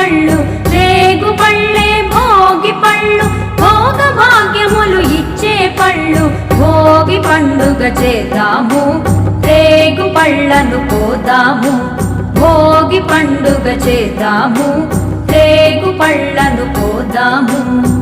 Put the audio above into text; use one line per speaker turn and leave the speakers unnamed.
పళ్ళు, రేగు పళ్ళే భోగి పళ్ళు, భోగ భాగ్యములు ఇచ్చే పళ్ళు. భోగి పండుగ చేద్దాము, రేగు పళ్ళను కోదాము. భోగి పండుగ చేద్దాము, రేగు పళ్ళను కోదాము.